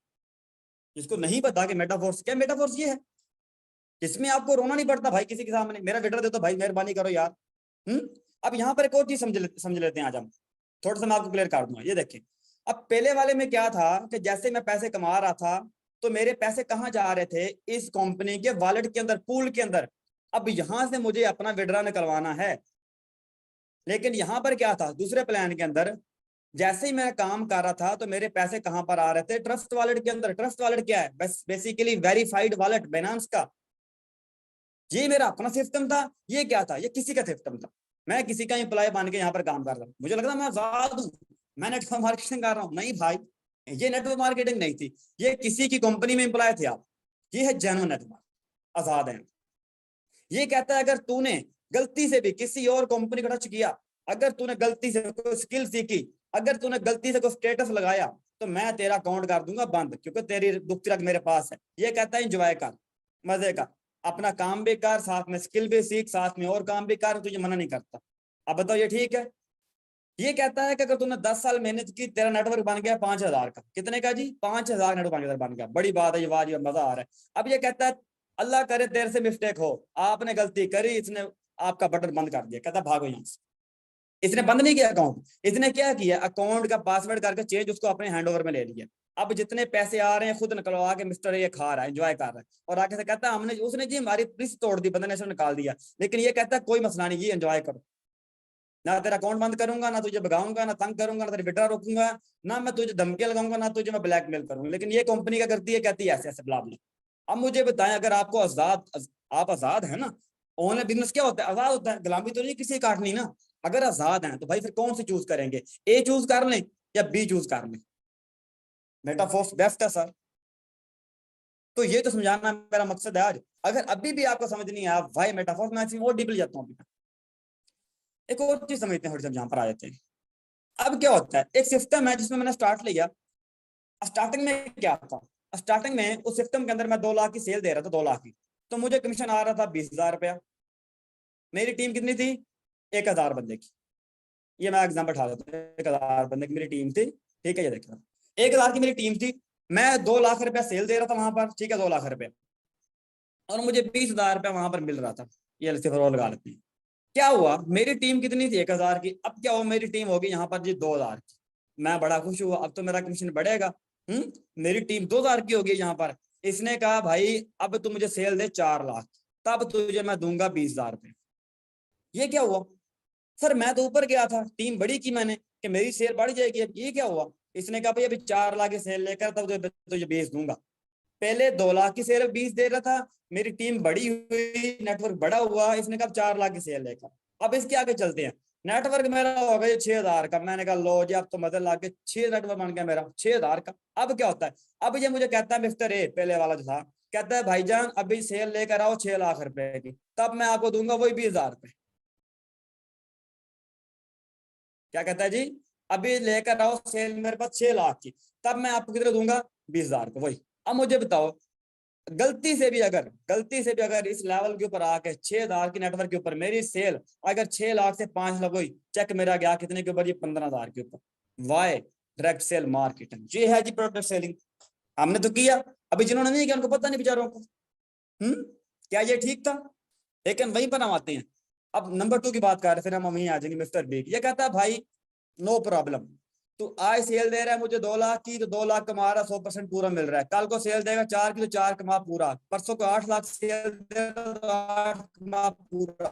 जिसको नहीं पता कि मेटाफोर्स क्या, मेटाफोर्स ये है, इसमें आपको रोना नहीं पड़ता भाई किसी के सामने, मेरा विड्रा दे दो भाई, मेहरबानी करो यार। अब यहाँ पर एक और चीज समझ लेते हैं आज हम। थोड़ा सा मैं आपको क्लियर कर दूंगा, ये देखें। अब पहले वाले में क्या था कि जैसे मैं पैसे कमा रहा था, तो मेरे पैसे कहाँ जा रहे थे? इस कंपनी के वॉलेट के अंदर, पूल के अंदर। अब यहां से मुझे अपना विड्रा निकलवाना है। लेकिन यहाँ पर क्या था दूसरे प्लान के अंदर, जैसे ही मैं काम कर रहा था तो मेरे पैसे कहां पर आ रहे थे? ट्रस्ट वॉलेट के अंदर। ट्रस्ट वॉलेट क्या है? बस बेसिकली वेरीफाइड वॉलेट बाइनेंस का। ये मेरा अपना सिस्टम था, ये क्या था? ये किसी का सिस्टम था। मैं किसी का एम्प्लॉय बन के यहाँ पर काम कर रहा हूँ, मुझे लगता मैं आजाद हूँ, मैं नेटवर्क मार्केटिंग कर रहा हूँ। नहीं भाई, ये नेटवर्क मार्केटिंग नहीं थी, ये किसी की कंपनी में एम्प्लॉय थे आप। ये है जेन्युइन नेटवर्क, आजाद है। ये कहता है अगर तूने गलती से भी किसी और कंपनी को टच किया, अगर तूने गलती से कोई स्किल सीखी, अगर तूने गलती से कोई स्टेटस लगाया, तो मैं तेरा अकाउंट कर दूंगा बंद, क्योंकि तेरी दुख तिलक मेरे पास है। ये कहता है एंजॉय कर, मजे का, अपना काम भी कर, साथ में स्किल भी सीख, साथ में और काम भी कर, तुझे मना नहीं करता। अब बताओ ये ठीक है? ये कहता है कि अगर तूने 10 साल मेहनत की, तेरा नेटवर्क बन गया 5,000 का। कितने का जी? 5,000 नेटवर्क बन गया। बड़ी बात है ये, वाह जी मजा आ रहा है। अब ये कहता है अल्लाह करे तेरे से मिस्टेक हो, आपने गलती करी, इसने आपका बटन बंद कर दिया, कहता भागो यहाँ से। इसने बंद नहीं किया अकाउंट, इसने क्या किया, अकाउंट का पासवर्ड करके चेंज उसको अपने हैंडओवर में ले लिया। अब जितने पैसे आ रहे हैं खुद निकलवा के मिस्टर ये खा रहा है, एंजॉय कर रहा है। और आगे से कहता है हमने, उसने जी हमारी प्रिस तोड़ दी, बंदे ने इसको निकाल दिया। लेकिन ये कहता है कोई मसला नहीं जी, एंजॉय करो, ना तेरा अकाउंट बंद करूंगा, ना तुझे भगाऊंगा, ना तंग करूंगा, ना तेरी बेटा रोकूंगा, ना मैं तुझे धमकियां लगाऊंगा, ना तुझे मैं ब्लैकमेल करूंगा। लेकिन ये कंपनी क्या करती है, कहती है ऐसे ऐसे ब्ला ब्ला। अब मुझे बताएं, अगर आपको आजाद, आप आजाद है ना, ऑनलाइन बिजनेस क्या होता है, आजाद होता है, गुलामी तो नहीं किसी काटनी ना। अगर आजाद हैं तो भाई फिर कौन सी चूज करेंगे, ए चूज कर लें या बी चूज कर लें? मेटाफोर्स बेस्ट है सर। तो ये तो समझाना मेरा मकसद है आज। अगर अभी भी आपको समझ नहीं आया भाई मेटाफोर्स, मैं और डीपली जाता हूँ। एक और चीज समझते हैं, जब यहाँ पर आ जाते हैं। अब क्या होता है, एक सिस्टम है जिसमें मैंने स्टार्ट लिया। स्टार्टिंग में क्या था, स्टार्टिंग में उस सिस्टम के अंदर मैं 2 लाख की सेल दे रहा था, 2 लाख की। तो मुझे कमीशन आ रहा था 20,000 रुपया। मेरी टीम कितनी थी, 1,000 बंदे की। ये मैं एग्जाम्पल उठा देता हूँ, 1,000 बंदे की मेरी टीम थी। ठीक है, ये देखो 1,000 की मेरी टीम थी। मैं 2 लाख रुपया सेल दे रहा था वहां पर, ठीक है, 2 लाख रुपए। और मुझे 20,000 रुपया वहां पर मिल रहा था। ये सिर्फ और लगा लेते हैं। क्या हुआ, मेरी टीम कितनी थी, 1,000 की। अब क्या हुआ, मेरी टीम होगी यहाँ पर जी 2,000 की। मैं बड़ा खुश हुआ, अब तो मेरा कमीशन बढ़ेगा। मेरी टीम 2,000 की होगी यहाँ पर। इसने कहा भाई अब तू मुझे सेल दे 4 लाख, तब तुझे मैं दूंगा 20,000 रुपये। ये क्या हुआ सर, मैं तो ऊपर गया था, टीम बड़ी की मैंने कि मेरी सेल बढ़ जाएगी। अब ये क्या हुआ, इसने कहा भाई अभी 4 लाख की सेल लेकर तब तुझे 20 दूंगा। पहले 2 लाख की सेल 20 दे रहा था, मेरी टीम बड़ी हुई, नेटवर्क बड़ा हुआ, इसने कहा 4 लाख की सेल लेकर। अब इसके आगे चलते हैं। नेटवर्क मेरा हो गया 6,000 का। मैंने कहा लो जी अब तो मदद ला के 6 नेटवर्क बन गया मेरा 6,000 का। अब क्या होता है, अब ये मुझे कहता है मिस्टर ए, पहले वाला जो था, कहता है भाईजान अभी सेल लेकर आओ 6 लाख रुपए की, तब मैं आपको दूंगा वही 20,000 रुपए। क्या कहता है जी, अभी लेकर आओ सेल मेरे पास 6 लाख की, तब मैं आपको कितने दूंगा, 20,000 को वही। अब मुझे बताओ, गलती से भी अगर इस लेवल के ऊपर आके 6,000 की नेटवर्क के ऊपर मेरी सेल अगर 6 लाख से 5 लाख हुई, चेक मेरा गया कितने के ऊपर, ये 15,000 के ऊपर। वाई, डायरेक्ट सेल मार्केटिंग, ये है जी प्रोडक्ट सेलिंग। हमने तो किया, अभी जिन्होंने नहीं किया उनको पता नहीं बेचारों को। क्या ये ठीक था? लेकिन वहीं पर हम आते हैं। अब नंबर 2 की बात कर रहे हैं, फिर हम वहीं आ जाएंगे। मिस्टर बिग ये कहता है भाई नो प्रॉब्लम, तू आज सेल दे रहा है मुझे 2 लाख की, तो 2 लाख कमा रहा, 100% पूरा मिल रहा है। कल को सेल देगा 4 की, तो 4 कमा पूरा। परसों को 8 लाख सेल दे रहा है, तो 8 कमा पूरा।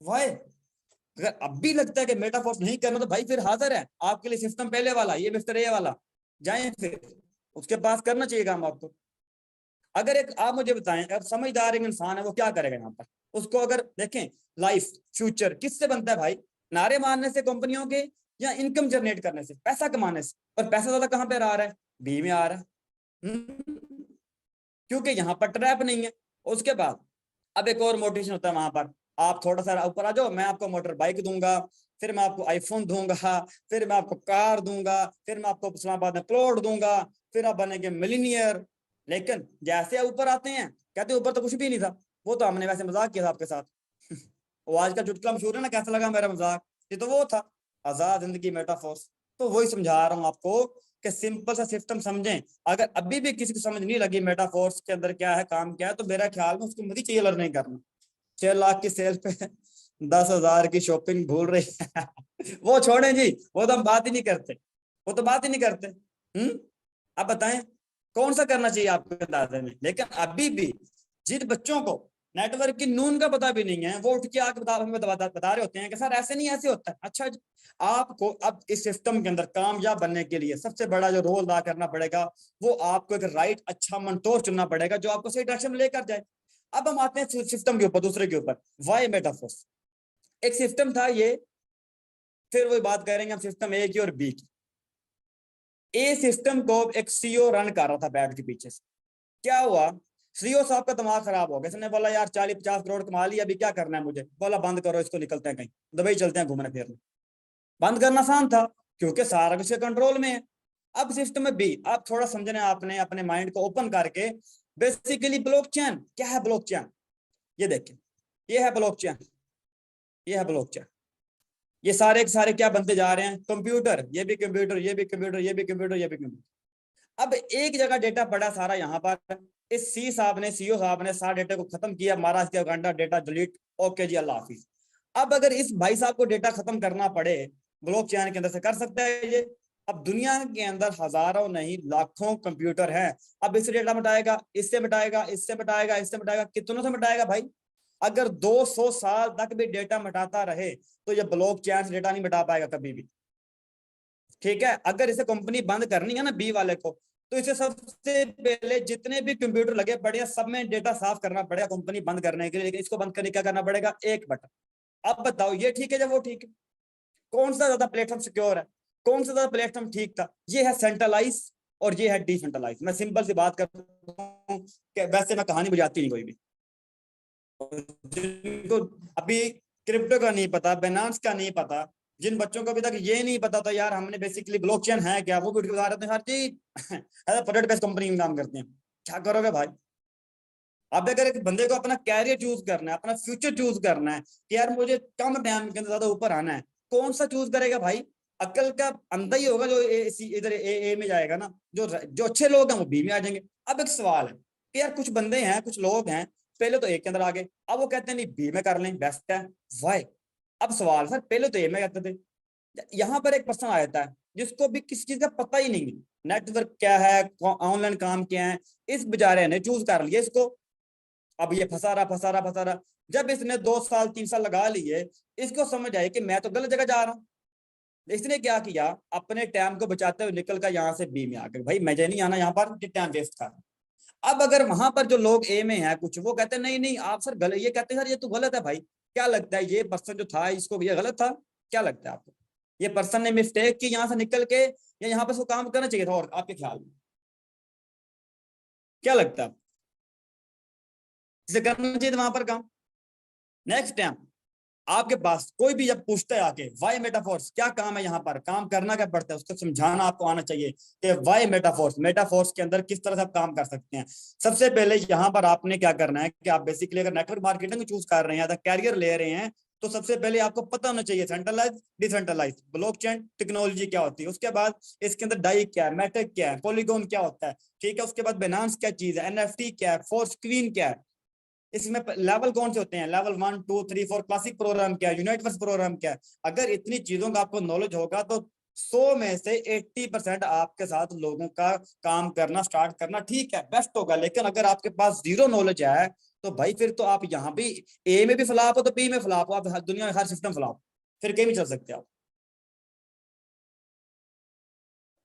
भाई अगर अब भी लगता है कि मेटाफोर्स नहीं करना, तो भाई फिर हाजिर है आपके लिए सिस्टम पहले वाला, ये मिस्टर ए वाला। जाए फिर उसके पास, करना चाहिए काम आपको। अगर एक आप मुझे बताएं, अब समझदार एक इंसान है वो क्या करेगा यहाँ पर, उसको अगर देखें, लाइफ फ्यूचर किससे बनता है भाई, नारे मारने से कंपनियों के, या इनकम जनरेट करने से, पैसा कमाने से। और पैसा ज्यादा कहाँ पे आ रहा है, बी में आ रहा है। क्योंकि यहाँ पर ट्रैप नहीं है। उसके बाद अब एक और मोटिवेशन होता है वहां पर, आप थोड़ा सा ऊपर आ जाओ, मैं आपको मोटर बाइक दूंगा, फिर मैं आपको आईफोन दूंगा, फिर मैं आपको कार दूंगा, फिर मैं आपको इस्लामाबाद में प्लॉट दूंगा, फिर आप बनेंगे मिलीनियर। लेकिन जैसे ऊपर आते हैं कहते ऊपर तो कुछ भी नहीं था, वो तो हमने वैसे मजाक किया था आपके साथ। वो आज का चुटकुला मशहूर है ना, कैसा लगा मेरा मजाक, ये तो वो था, आजाद जिंदगी मेटाफोर्स। तो वही समझा रहा हूँ आपको कि सिंपल सा सिस्टम समझें। अगर अभी भी किसी को समझ नहीं लगी मेटाफोर्स के अंदर क्या है, काम क्या है, तो मेरा ख्याल में उसको मुझे चाहिए लर्निंग करना। 6 लाख की सेल पे 10,000 की शॉपिंग भूल रही है। वो छोड़े जी, वो तो हम बात ही नहीं करते, वो तो बात ही नहीं करते। अब बताएं कौन सा करना चाहिए आपके दादे में। लेकिन अभी भी जिन बच्चों को नेटवर्क की नून का पता भी नहीं है, वो उठ के आके हमें बता रहे होते हैं कि सर ऐसे नहीं ऐसे होता है। अच्छा जी, आपको अब इस सिस्टम के अंदर कामयाब बनने के लिए सबसे बड़ा जो रोल अदा करना पड़ेगा, वो आपको एक राइट अच्छा मंटोर चुनना पड़ेगा जो आपको सही डायरेक्शन में लेकर जाए। अब हम आते हैं सिस्टम के ऊपर, दूसरे के ऊपर, वाई मेटाफोर्स। एक सिस्टम था ये, फिर वही बात करेंगे हम सिस्टम ए की और बी की। ए सिस्टम को एक सीईओ रन कर रहा था बैठ के पीछे से। क्या हुआ, सीईओ साहब का दिमाग खराब हो गया। इसने बोला यार 40-50 करोड़ कमा लिया, अभी क्या करना है मुझे। बोला बंद करो इसको, निकलते हैं कहीं दुबई चलते हैं घूमने फिरने। बंद करना आसान था क्योंकि सारा कुछ कंट्रोल में है। अब सिस्टम में बी, आप थोड़ा समझने, आपने अपने माइंड को ओपन करके, बेसिकली ब्लॉकचेन क्या है, ब्लॉकचेन ये देखिए, ये है ब्लॉकचेन, ये है ब्लॉकचेन। ये सारे के सारे क्या बनते जा रहे हैं, कंप्यूटर, ये भी कंप्यूटर, ये भी कंप्यूटर, ये भी कंप्यूटर, ये भी कंप्यूटर। अब एक जगह डेटा पड़ा सारा यहाँ पर, इस सी साहब ने, सीईओ साहब ने सारा डेटा को खत्म किया, महाराज के घंटा डेटा डिलीट, ओके जी अल्लाह हाफिज। अब अगर इस भाई साहब को डेटा खत्म करना पड़े ब्लॉकचेन के अंदर से, कर सकता है ये? अब दुनिया के अंदर हजारों नहीं लाखों कंप्यूटर हैं। अब इससे डेटा मिटाएगा, इससे मिटाएगा, इससे मिटाएगा, इससे मिटाएगा, कितनों से मिटाएगा भाई? अगर 200 साल तक भी डेटा मिटाता रहे तो ये ब्लॉकचेन से डेटा नहीं मिटा पाएगा कभी भी। ठीक है, अगर इसे कंपनी बंद करनी है ना बी वाले को, तो इसे सबसे पहले जितने भी कंप्यूटर लगे पड़े हैं सब में डेटा साफ करना पड़ेगा कंपनी बंद करने के लिए। लेकिन इसको बंद करने क्या करना पड़ेगा, एक बटन। अब बताओ ये ठीक है या वो ठीक है? कौन सा ज्यादा प्लेटफॉर्म सिक्योर है, कौन सा ज्यादा प्लेटफॉर्म ठीक था? ये है सेंट्रलाइज और ये है डिसेंट्रलाइज। मैं सिंपल सी बात करता हूँ कि वैसे मैं कहानी बुझाती नहीं कोई भी। जिनको अभी क्रिप्टो का नहीं पता, बाइनेंस का नहीं पता, जिन बच्चों को अभी तक ये नहीं पता था यार हमने बेसिकली ब्लॉकचेन है क्या, वो भी बता रहे थे हर चीज प्रोडक्ट बेस्ड कंपनी में काम करते हैं। क्या करोगे भाई? अब अगर एक बंदे को अपना कैरियर चूज करना है, अपना फ्यूचर चूज करना है कि यार मुझे कम टाइम के अंदर ज्यादा ऊपर आना है, कौन सा चूज करेगा भाई? अक्ल का अंधा ही होगा जो इधर ए में जाएगा ना, जो अच्छे लोग हैं वो बी में आ जाएंगे। अब एक सवाल है कि यार कुछ बंदे हैं, कुछ लोग हैं पहले तो ए के अंदर आ गए, अब वो कहते हैं नहीं बी में कर लें बेस्ट है, वाई? अब सवाल सर, पहले तो ए में कहते थे, यहाँ पर एक पर्सन आ जाता है जिसको भी किसी चीज का पता ही नहीं है, नेटवर्क क्या है, ऑनलाइन काम क्या है, इस बेचारे ने चूज कर लिया इसको। अब ये फंसा रहा फंसा रहा फंसा रहा, जब इसने 2 साल 3 साल लगा लिए, इसको समझ आए कि मैं तो गलत जगह जा रहा हूँ। इसने क्या किया, अपने टाइम को बचाते हुए निकल कर यहाँ से बी में आ गए, भाई मजे नहीं आना यहाँ पर, टाइम वेस्ट कर। अब अगर वहां पर जो लोग ए में है कुछ, वो कहते हैं नहीं नहीं आप सर गलत, ये कहते हैं सर ये तो गलत है भाई। क्या लगता है ये पर्सन जो था इसको ये गलत था? क्या लगता है आपको, ये पर्सन ने मिस्टेक की यहाँ से निकल के, या यहाँ पर उसको काम करना चाहिए था? और आपके ख्याल में क्या लगता है, जिसे करना चाहिए था वहां पर काम? नेक्स्ट टाइम आपके पास कोई भी जब पूछता है आके वाई मेटाफोर्स क्या काम है, यहाँ पर काम करना क्या पड़ता है, उसको समझाना आपको आना चाहिए कि वाई मेटाफोर्स, मेटाफोर्स के अंदर किस तरह से आप काम कर सकते हैं। सबसे पहले यहाँ पर आपने क्या करना है कि आप बेसिकली अगर नेटवर्क मार्केटिंग चूज कर रहे हैं या कैरियर ले रहे हैं, तो सबसे पहले आपको पता होना चाहिए सेंट्रलाइज डिसेंट्रलाइज ब्लॉकचेन टेक्नोलॉजी क्या होती है, उसके बाद इसके अंदर डाई क्या है, मेटेक क्या है, पॉलीगॉन क्या होता है, ठीक है, उसके बाद बाइनेंस क्या चीज है, एनएफटी क्या है, फोर्स्क्वीन क्या है, इसमें लेवल कौन से होते हैं, लेवल 1 2 3 4, क्लासिक प्रोग्राम क्या है, यूनिवर्स प्रोग्राम क्या है। अगर इतनी चीजों का आपको नॉलेज होगा तो 100 में से 80% आपके साथ लोगों का काम करना स्टार्ट करना ठीक है बेस्ट होगा। लेकिन अगर आपके पास जीरो नॉलेज है तो भाई फिर तो आप यहाँ भी ए में भी फ्लॉप हो तो बी में फ्लॉप हो, आप दुनिया में हर सिस्टम फ्लॉप, फिर कहीं भी चल सकते हो आप।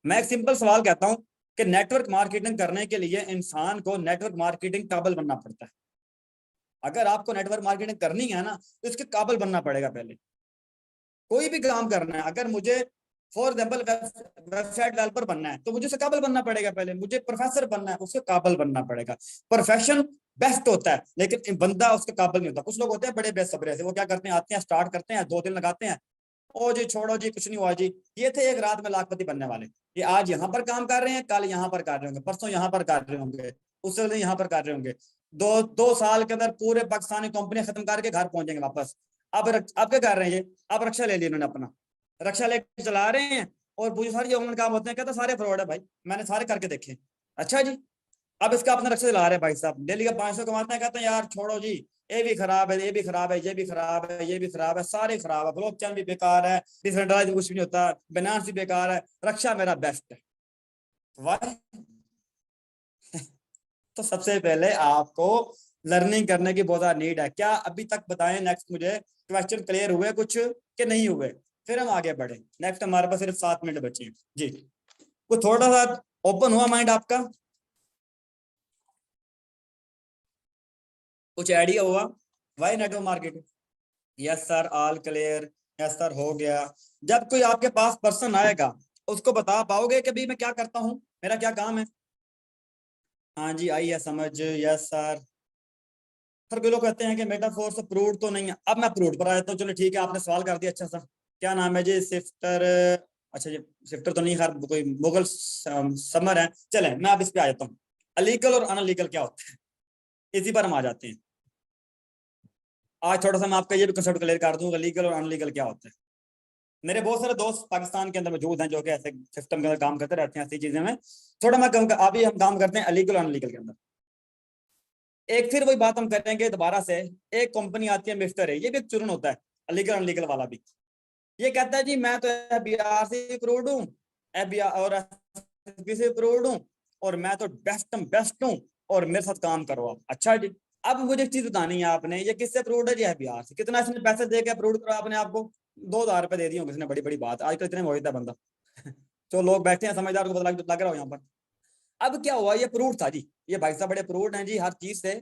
मैं एक सिंपल सवाल कहता हूँ कि नेटवर्क मार्केटिंग करने के लिए इंसान को नेटवर्क मार्केटिंग काबिल बनना पड़ता है। अगर आपको नेटवर्क मार्केटिंग करनी है ना तो इसके काबिल बनना पड़ेगा। पहले कोई भी काम करना है, अगर मुझे फॉर एग्जाम्पल वेबसाइट डेवलपर बनना है तो मुझे उससे काबिल बनना पड़ेगा, पहले मुझे प्रोफेसर बनना है उसके काबिल बनना पड़ेगा। प्रोफेशन बेस्ट होता है लेकिन बंदा उसके काबिल नहीं होता। कुछ लोग होते हैं बड़े बेस्ट सबरे से, वो क्या करते हैं, आते हैं स्टार्ट करते हैं 2 दिन लगाते हैं, ओ जी छोड़ो जी कुछ नहीं हुआ जी, ये थे एक रात में लाखपति बनने वाले। ये आज यहाँ पर काम कर रहे हैं, कल यहाँ पर कर रहे होंगे, परसों यहाँ पर कर रहे होंगे, उससे दिन यहाँ पर कर रहे होंगे, 2 साल के अंदर पूरे पाकिस्तानी कंपनी खत्म करके घर पहुंचेंगे वापस। अब क्या कर रहे हैं ये, अब रक्षा ले लिया उन्होंने, अपना रक्षा लेकर चला रहे हैं, और पूरी सारी ऑनलाइन काम होते हैं, कहते सारे फ्रॉड है भाई, मैंने सारे करके देखे। अच्छा जी, अब इसका अपना रक्षा चला रहे हैं भाई साहब, डेली का 500 कमाते हैं, कहते हैं यार छोड़ो जी, ये भी खराब है, ये भी खराब है, ये भी खराब है, ये भी खराब है, सारे खराब है, ब्लॉकचेन भी बेकार है, डिसेंट्रलाइज कुछ भी नहीं होता, बाइनेंस भी बेकार है, रक्षा मेरा बेस्ट है। वाह तो सबसे पहले आपको लर्निंग करने की बहुत ज्यादा नीड है। क्या अभी तक बताएं, नेक्स्ट मुझे क्वेश्चन क्लियर हुए कुछ कि नहीं हुए, फिर हम आगे बढ़े। नेक्स्ट हमारे पास सिर्फ 7 मिनट बचे हैं जी। कुछ थोड़ा सा ओपन हुआ माइंड आपका, कुछ आइडिया हुआ why network marketing? Yes sir all clear, yes sir हो गया। जब कोई आपके पास पर्सन आएगा उसको बता पाओगे कि भाई मैं क्या करता हूँ, मेरा क्या काम है? हाँ जी आई है समझ, यस सर। सर कोई लोग कहते हैं कि मेटाफोर से प्रूव तो नहीं है, अब मैं प्रूव पर आ जाता हूँ। चलो ठीक है, आपने सवाल कर दिया, अच्छा सा क्या नाम है जी, सिफ्टर, अच्छा जी सिफ्टर तो नहीं, खैर कोई मुगल समर है। चले मैं अब इस पे आ जाता हूँ, अलीगल और अनलीगल क्या होता है, इसी पर हम आ जाते हैं। आज थोड़ा सा मैं आपका ये भी कंसेप्ट क्लियर कर दूंगा, लीगल और अनलीगल क्या होता है। मेरे बहुत सारे दोस्त पाकिस्तान के अंदर मौजूद हैं जो कि ऐसे सिस्टम के अंदर काम करते रहते हैं, ऐसी चीजें में थोड़ा मैं कहूँगा अभी हम काम करते हैं अलीगल और अनलीगल के अंदर। एक फिर वही बात हम करेंगे दोबारा से, एक कंपनी आती है मिस्टर है, ये भी एक चुरन होता है अलीगल अनलीगल वाला भी। ये कहता है जी मैं तो एफबीआर से अप्रूव्ड हूँ, एफबीआर और एसएसबी से अप्रूव्ड हूँ, और मैं तो बेस्ट हूँ और मेरे साथ काम करो आप। अच्छा जी, अब मुझे एक चीज बतानी है आपने, ये किससे अप्रूव्ड है जी? एफबीआर से। कितना इसने पैसे दे के अप्रूव करो आपने? आपको 2000 रुपए दे दिए होंगे इसने, बड़ी बड़ी बात, आजकल इतने मोहित है बंदा जो लोग बैठे हैं समझदार को पता लग रहा हो यहाँ पर। अब क्या हुआ, ये अप्रूव्ड था जी, ये भाई साहब बड़े अप्रूव्ड हैं जी हर चीज से।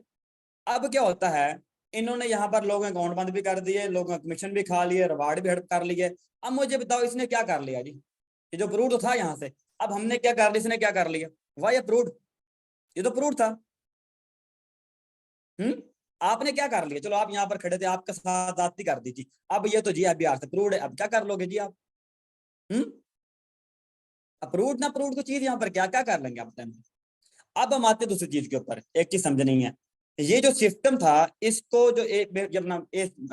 अब क्या होता है, इन्होंने यहाँ पर लोगों के अकाउंट बंद भी कर दिए, लोगों का कमीशन भी खा लिए, रिवार्ड भी हड़प कर लिए। अब मुझे बताओ इसने क्या कर लिया जी? ये जो अप्रूव्ड था यहाँ से, अब हमने क्या कर लिया, इसने क्या कर लिया? वाई अप्रूव्ड, ये तो अप्रूव्ड था। आपने क्या कर लिया? चलो आप यहाँ पर खड़े थे, आपके साथ जाती कर दी थी, अब ये तो जी एफबीआर से अप्रूव्ड है, अब क्या कर लोगे जी आप? अप्रूव्ड ना अप्रूव्ड को चीज यहाँ पर क्या क्या कर लेंगे आप टाइम? अब हम आते दूसरी चीज के ऊपर, एक चीज समझनी है, ये जो सिस्टम था इसको जो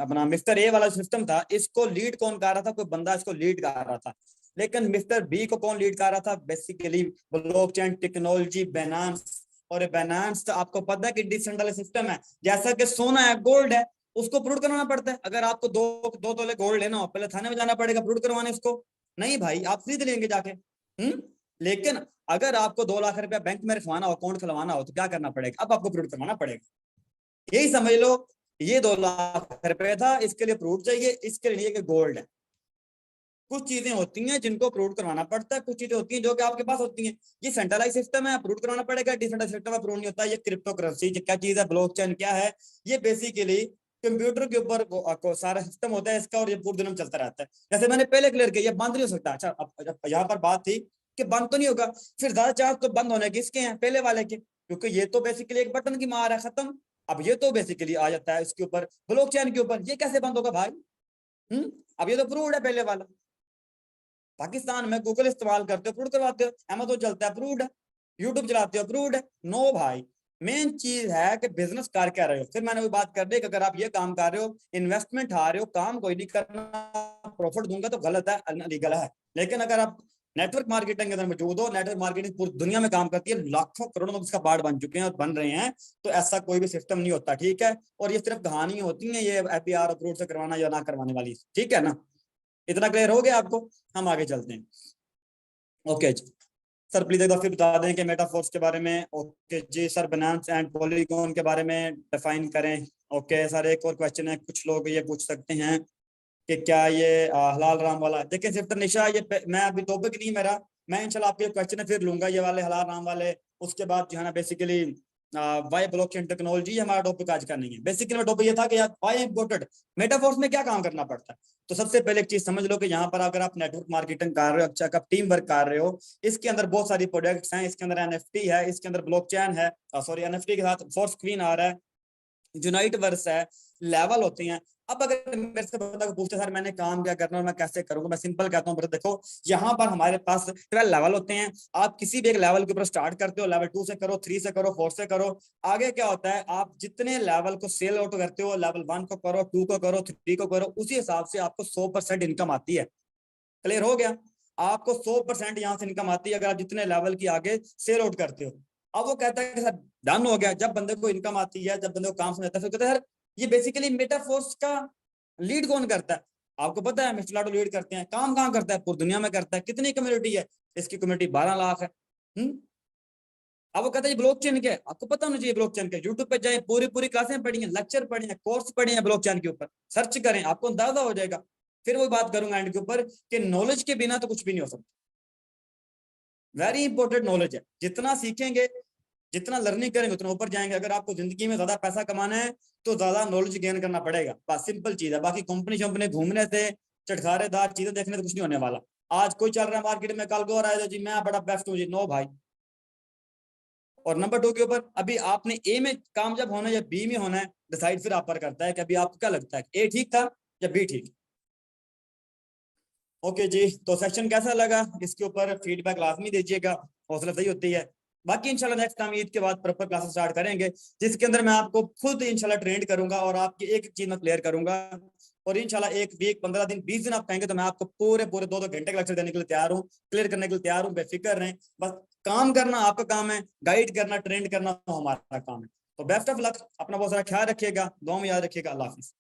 अपना मिस्टर ए वाला सिस्टम था, इसको लीड कौन कर रहा था? कोई बंदा इसको लीड कर रहा था। लेकिन मिस्टर बी को कौन लीड कर रहा था? Basically blockchain technology, Binance. और बाइनेंस तो आपको पता है कि डिसेंट्रलाइज्ड सिस्टम है, जैसा कि सोना है, गोल्ड है, उसको प्रूव करवाना पड़ता है। अगर आपको दो तोले गोल्ड लेना हो, पहले थाने में जाना पड़ेगा प्रूव करवाने इसको। नहीं भाई, आप खरीद लेंगे जाके। लेकिन अगर आपको 2 लाख रुपया बैंक में रखवाना हो, अकाउंट खुलवाना हो, तो क्या करना पड़ेगा? अब आपको प्रूव करवाना पड़ेगा। यही समझ लो, ये 2 लाख रुपए था, इसके लिए प्रूफ चाहिए, इसके लिए कि गोल्ड है। कुछ चीजें होती हैं जिनको प्रूव करवाना पड़ता है, कुछ चीजें होती हैं जो कि आपके पास होती हैं। ये सेंट्रलाइज सिस्टम है, प्रूव करवाना पड़ेगा। डिसेंट्रलाइज सिस्टम में प्रूव नहीं होता। ये क्रिप्टो करेंसी क्या चीज है, ब्लॉकचेन क्या है? ये बेसिकली कंप्यूटर के ऊपर सारा सिस्टम होता है इसका, और ये पूरे दिन में चलता रहता है। जैसे मैंने पहले क्लियर किया, ये बंद नहीं हो सकता। अच्छा, अब यहाँ पर बात थी कि बंद तो नहीं होगा, फिर ज्यादा चांस तो बंद होने के इसके हैं, पहले वाले के, क्योंकि ये तो बेसिकली एक बटन की मार है, खत्म। अब ये तो बेसिकली आ जाता है इसके ऊपर, ब्लॉकचेन के ऊपर, ये कैसे बंद होगा भाई? अब ये तो प्रूव्ड है पहले वाला। पाकिस्तान में गूगल इस्तेमाल करते हो, अप्रूव करवाते हो, अमेज़न चलता है, अप्रूव्ड है, यूट्यूब चलाते हो, अप्रूव्ड है। नो भाई, मेन चीज है कि बिजनेस कर क्या रहे हो। फिर मैंने वो बात कर दी कि अगर आप ये काम कर रहे हो, इन्वेस्टमेंट आ रहे हो, काम कोई नहीं करना, प्रॉफिट दूंगा तो गलत है, अनलीगल है। लेकिन अगर आप नेटवर्क मार्केटिंग के अंदर मौजूद हो, नेटवर्क मार्केटिंग पूरी दुनिया में काम करती है, लाखों करोड़ों लोग इसका पार्ट बन चुके हैं और बन रहे हैं, तो ऐसा कोई भी सिस्टम नहीं होता, ठीक है? और ये सिर्फ कहानी होती है, ये एपीआर अप्रूव से करवाना या ना करवाने वाली, ठीक है ना? इतना क्लियर हो गया आपको? हम आगे चलते हैं। ओके जी सर, प्लीज एक बार फिर बता दें कि मेटाफोर्स के बारे में। ओके जी सर, बनान्स एंड पॉलीगॉन के बारे में डिफाइन करें। ओके सर, एक और क्वेश्चन है, कुछ लोग ये पूछ सकते हैं कि क्या ये हलाल राम वाला? देखिए सिर्फ निशा, ये मैं अभी टॉपिक नहीं मेरा, मैं इंशाल्लाह आपके क्वेश्चन फिर लूंगा, ये वाले हलाल राम वाले। उसके बाद जो है ना बेसिकली वाई ब्लॉकचेन टेक्नोलॉजी हमारा टॉपिक आज का नहीं है। बेसिकली टॉपिक ये था कि यार वाई इम्पोर्टेंट, मेटाफोर्स में क्या काम करना पड़ता है। तो सबसे पहले एक चीज समझ लो कि यहाँ पर अगर आप नेटवर्क मार्केटिंग कर रहे हो, अच्छा आप टीम वर्क कर रहे हो, इसके अंदर बहुत सारी प्रोडक्ट्स हैं, इसके अंदर एनएफटी है, इसके अंदर ब्लॉकचेन है, सॉरी एनएफटी के साथ फोर्स क्वीन आ रहा है, यूनाइट वर्स है, लेवल होते हैं। अब अगर मेरे से बंदा को पूछते सर मैंने काम क्या करना और मैं कैसे करूंगा, मैं सिंपल कहता हूँ, देखो यहाँ पर हमारे पास 12 लेवल होते हैं। आप किसी भी एक लेवल के ऊपर स्टार्ट करते हो, लेवल 2 से करो, 3 से करो, 4 से करो। आगे क्या होता है, आप जितने लेवल को सेल आउट करते हो, लेवल 1 को करो, 2 को करो, 3 को करो, उसी हिसाब से आपको 100% इनकम आती है। क्लियर हो गया? आपको 100% यहाँ से इनकम आती है अगर आप जितने लेवल की आगे सेल आउट करते हो। अब वो कहता है कि सर डन हो गया, जब बंदे को इनकम आती है, जब बंदे को काम समझता है, फिर कहता है सर ये बेसिकली मेटाफोर्स का लीड कौन करता है? आपको पता है मिस्टर लाडो लीड करते हैं, काम कहाँ करता है? पूरी दुनिया में करता है। कितनी कम्युनिटी है इसकी? कम्युनिटी 12 लाख है। अब वो कहता है ब्लॉकचेन के, आपको पता होना चाहिए ब्लॉकचेन के। यूट्यूब पे जाए, पूरी पूरी क्लासें पढ़ी हैं, लेक्चर पढ़े हैं, कोर्स पढ़े हैं ब्लॉकचेन के ऊपर, सर्च करें, आपको अंदाजा हो जाएगा। फिर वो बात करूंगा एंड के ऊपर कि नॉलेज के बिना तो कुछ भी नहीं हो सकता। वेरी इंपॉर्टेंट नॉलेज है, जितना सीखेंगे, जितना लर्निंग करेंगे, उतना ऊपर जाएंगे। अगर आपको जिंदगी में ज्यादा पैसा कमाना है तो ज्यादा नॉलेज गेन करना पड़ेगा, बस सिंपल चीज है। बाकी कंपनी शंपनी घूमने से, चटखारेदार चीजें देखने से कुछ नहीं होने वाला। आज कोई चल रहा है मार्केट में, कल को रहा है जी मैं बड़ा बेस्ट हूँ जी, नो भाई। और नंबर 2 के ऊपर, अभी आपने ए में कामयाब होना है या बी में होना है, डिसाइड फिर आप पर करता है कि अभी आपको क्या लगता है, ए ठीक था या बी ठीक। ओके जी, तो सेशन कैसा लगा, इसके ऊपर फीडबैक लाजमी दीजिएगा, हौसला सही होती है। बाकी इंशाल्लाह नेक्स्ट टाइम ईद के बाद प्रॉपर क्लासेस स्टार्ट करेंगे, जिसके अंदर मैं आपको खुद इंशाल्लाह ट्रेंड करूंगा और आपकी एक चीज में क्लियर करूंगा और इंशाल्लाह एक वीक 15 दिन 20 दिन आप कहेंगे तो मैं आपको पूरे 2-2 घंटे का लेक्चर देने के लिए तैयार हूँ, क्लियर करने के लिए तैयार हूँ। बेफिक्र रहें, बस काम करना आपका काम है, गाइड करना ट्रेंड करना हमारा काम है। तो बेस्ट ऑफ लक, अपना बहुत सारा ख्याल रखिएगा, दुआ में याद रखिएगा। अल्लाह हाफिज।